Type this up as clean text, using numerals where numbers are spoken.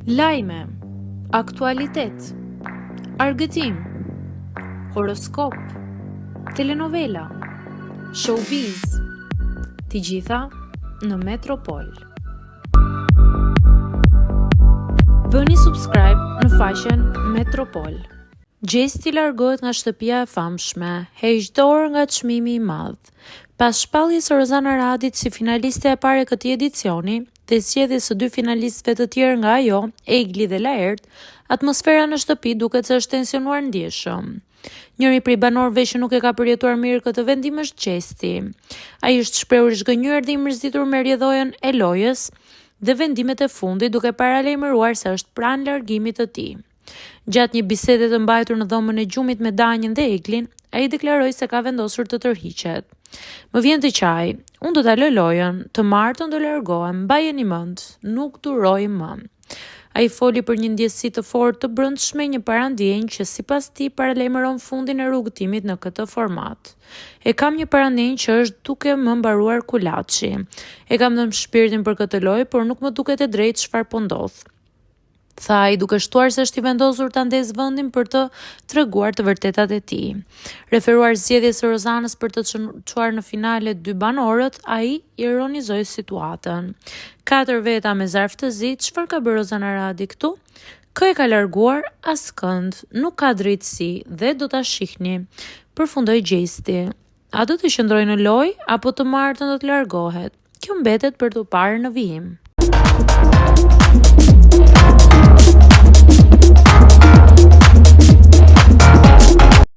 Lajme, aktualitet, argëtim, horoskop, telenovela, showbiz, të gjitha në Metropol. Bëni subscribe në faqen Metropol. Gjesti largohet nga shtëpia e famshme, heq dorë nga çmimi i madh. Pas shpalljes së Rozana Radit si finaliste e parë e këtij edicioni dhe zgjedhjes së dy finalistëve të tjerë nga ajo, Egli dhe Laert, atmosfera në shtëpi duket se është tensionuar ndjeshëm. Njëri prej banorëve që nuk e ka përjetuar mirë këtë vendim është Gjesti. Ai është shprehur i zgënjur dhe i mërzitur me rrjedhojën e lojës dhe vendimet e fundit, duke paralajmëruar se është pranë largimit të tij. Gjatë një bisede të mbajtur në dhomën e gjumit me Danjën dhe Eglin, ai deklaroi se ka vendosur të tërhiqet. Më vjen të qaj, unë do ta lë lojën, të martën do largohem, mbajeni mend, nuk duroj më. Ai foli për një ndjesi të fortë të brendshme, një parandjenjë që sipas tij paralajmëron fundin e rrugëtimit në këtë format. E kam një parandjenjë që është duke më mbaruar kulaçi. E kam dhënë shpirtin për këtë lojë, por nuk më duket e drejtë çfarë po ndodh. Tha ai duke shtuar se është i vendosur ta ndezë vendin për të treguar të vërtetat e tij. Referuar zgjedhjes së Rozanës për të çuar në finale dy banorët, ai ironizoi situatën. 4 veta me zarf të zi, çfarë ka bërë Rozana Radi këtu? Kë e ka larguar? Askënd, nuk ka drejtësi dhe do ta shihni, përfundoi Gjesti. A do të qëndrojë në lojë apo të martën do të largohet? Kjo mbetet për të parë në vijim.